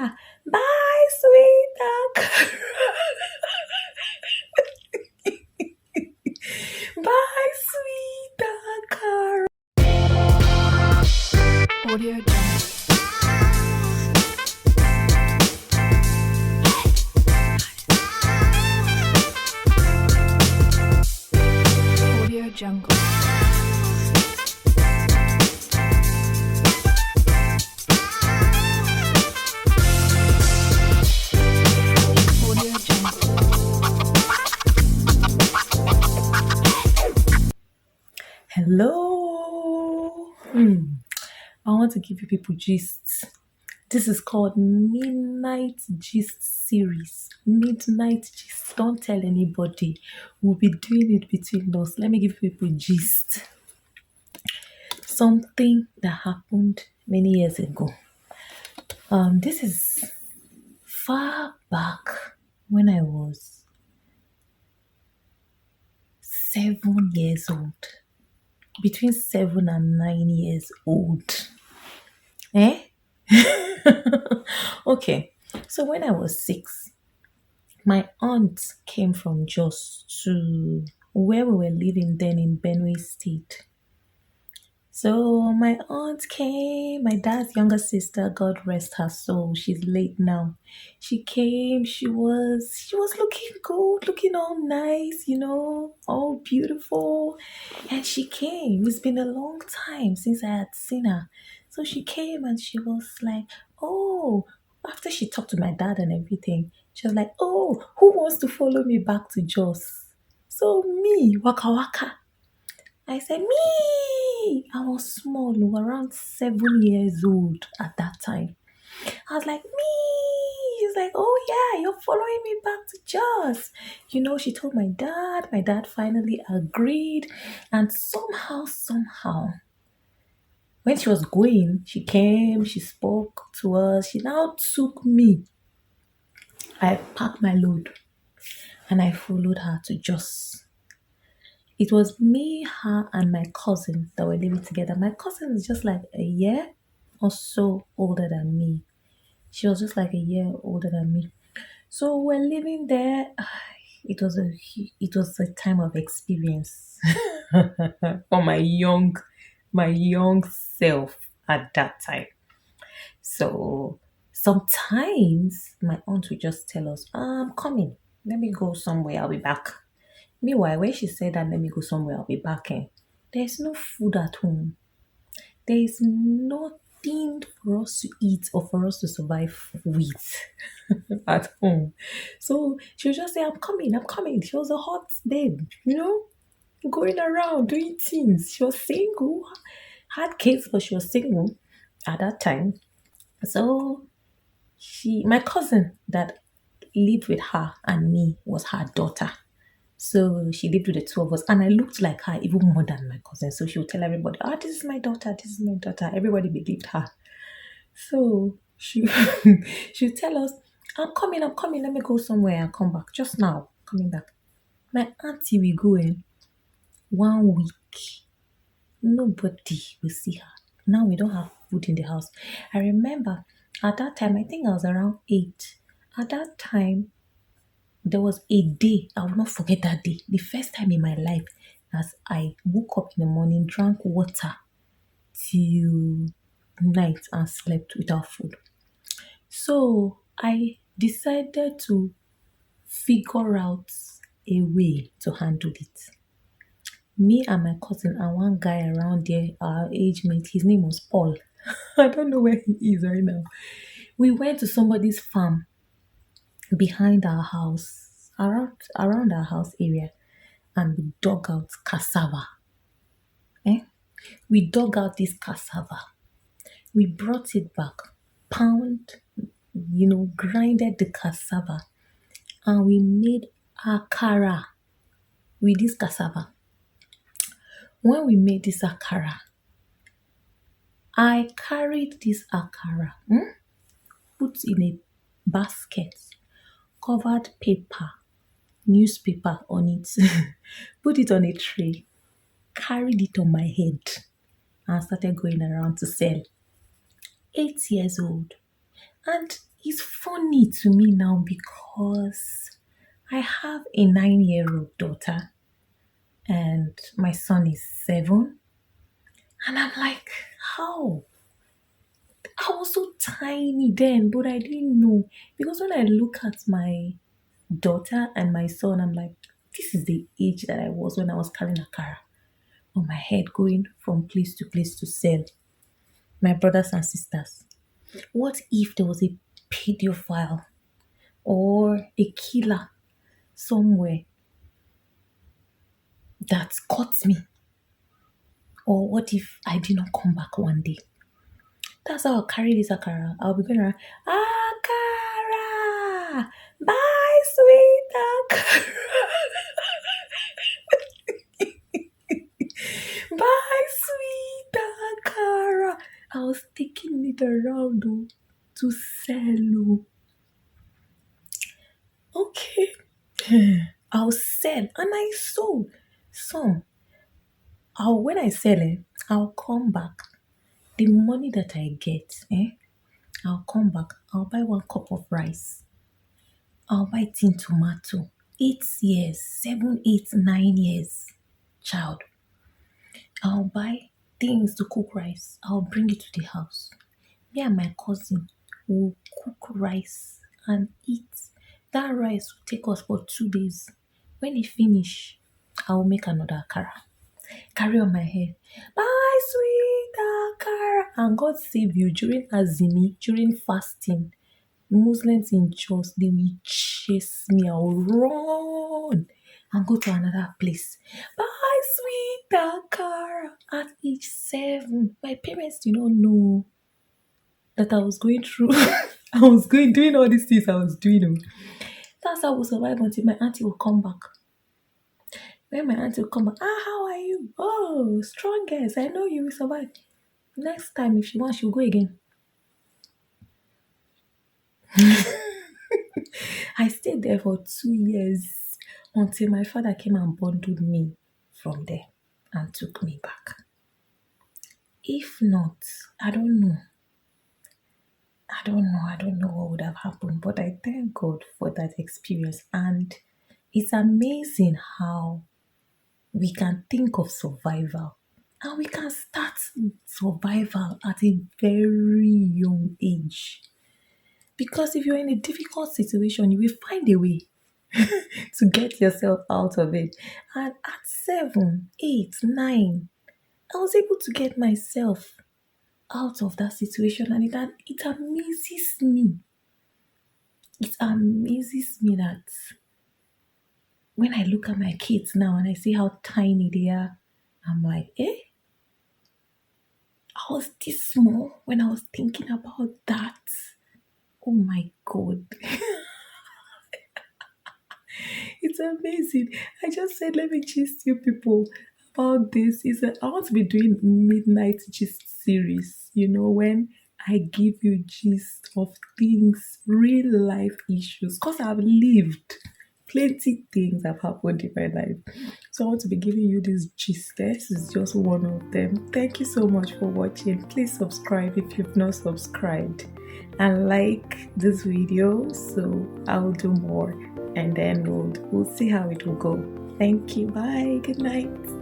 Bye, sweet Akara. Bye, sweet Akara. Audio Jungle. Audio Jungle. Hello. I want to give you people gist. This is called Midnight Gist Series. Midnight Gist. Don't tell anybody. We'll be doing it between us. Let me give people gist. Something that happened many years ago. This is far back when I was 7 years old. Between 7 and 9 years old. Eh? Okay. So when I was 6, my aunt came from Jos to where we were living then in Benue State. So my aunt came, my dad's younger sister, God rest her soul, she's late now. She came, she was looking good, looking all nice, all beautiful. And she came. It's been a long time since I had seen her. So she came and she was like, oh, after she talked to my dad and everything, she was like, oh, who wants to follow me back to Jos? So me, waka waka. I said, me! I was small, around 7 years old at that time. I was like, me! She's like, oh yeah, you're following me back to Jos. She told my dad. My dad finally agreed. And somehow, when she was going, she came, she spoke to us. She now took me. I packed my load and I followed her to Jos. It was me, her, and my cousin that were living together. My cousin is just like a year or so older than me. She was just like a year older than me. So we're living there. It was a time of experience for my young self at that time. So sometimes my aunt would just tell us, I'm coming. Let me go somewhere. I'll be back. Meanwhile, when she said that, let me go somewhere, I'll be back in. There's no food at home. There is nothing for us to eat or for us to survive with at home. So she would just say, I'm coming, I'm coming. She was a hot babe, going around doing things. She was single, had kids, but she was single at that time. So my cousin that lived with her and me was her daughter. So she lived with the two of us, and I looked like her even more than my cousin. So she would tell everybody, this is my daughter, this is my daughter. Everybody believed her. So she she would tell us, I'm coming, let me go somewhere and come back. Just now, coming back. My auntie will go in 1 week. Nobody will see her. Now we don't have food in the house. I remember at that time, I think I was around 8. At that time, there was a day, I will not forget that day. The first time in my life as I woke up in the morning, drank water till night and slept without food. So I decided to figure out a way to handle it. Me and my cousin and one guy around there, our age mate, his name was Paul. I don't know where he is right now. We went to somebody's farm behind our house, around our house area, and we dug out cassava. We dug out this cassava. We brought it back, pound, grinded the cassava, and we made akara with this cassava. When we made this akara, I carried this akara, put in a basket, covered newspaper on it, put it on a tray, carried it on my head, and started going around to sell. 8 years old. And It's funny to me now because I have a 9-year-old daughter and my son is 7. And I'm like, how? I was so tiny then, but I didn't know. Because when I look at my daughter and my son, I'm like, this is the age that I was when I was carrying Akara on my head, going from place to place to sell. My brothers and sisters, what if there was a pedophile or a killer somewhere that caught me? Or what if I did not come back one day? That's how I'll carry this Akara. I'll be going around, Akara! Bye, sweet Akara! Bye, sweet Akara! I was taking it around to sell. Okay. I'll sell and I sold some. When I sell it, I'll come back. The money that I get, I'll come back. I'll buy 1 cup of rice. I'll buy tin tomato. 8 years, 7, 8, 9 years child. I'll buy things to cook rice. I'll bring it to the house. Me and my cousin will cook rice and eat. That rice will take us for 2 days. When it finish, I'll make another akara. Carry on my head. Bye, sweet akara. And God save you during Azimi, during fasting. Muslims in church, they will chase me. I'll run and go to another place. Bye, sweet akara. At age 7, my parents did not know that I was going through. Doing all these things I was doing. That's how we survive until my auntie will come back. When my auntie will come back, how are you? Oh, strongest. I know you will survive. Next time, if she wants, she'll go again. I stayed there for 2 years until my father came and bundled me from there and took me back. If not, I don't know. I don't know what would have happened, but I thank God for that experience. And it's amazing how we can think of survival and we can start survival at a very young age. Because if you're in a difficult situation, you will find a way to get yourself out of it. And at 7, 8, 9, I was able to get myself out of that situation, and it amazes me. It amazes me that when I look at my kids now and I see how tiny they are, I'm like, I was this small when I was thinking about that. Oh my God. It's amazing. I just said, let me gist you people about this. I want to be doing midnight gist series, when I give you gist of things, real life issues, because I've lived plenty things have happened in my life. So I want to be giving you this gist. This is just one of them. Thank you so much for watching. Please subscribe if you've not subscribed and like this video so I'll do more, and then we'll see how it will go. Thank you. Bye. Good night.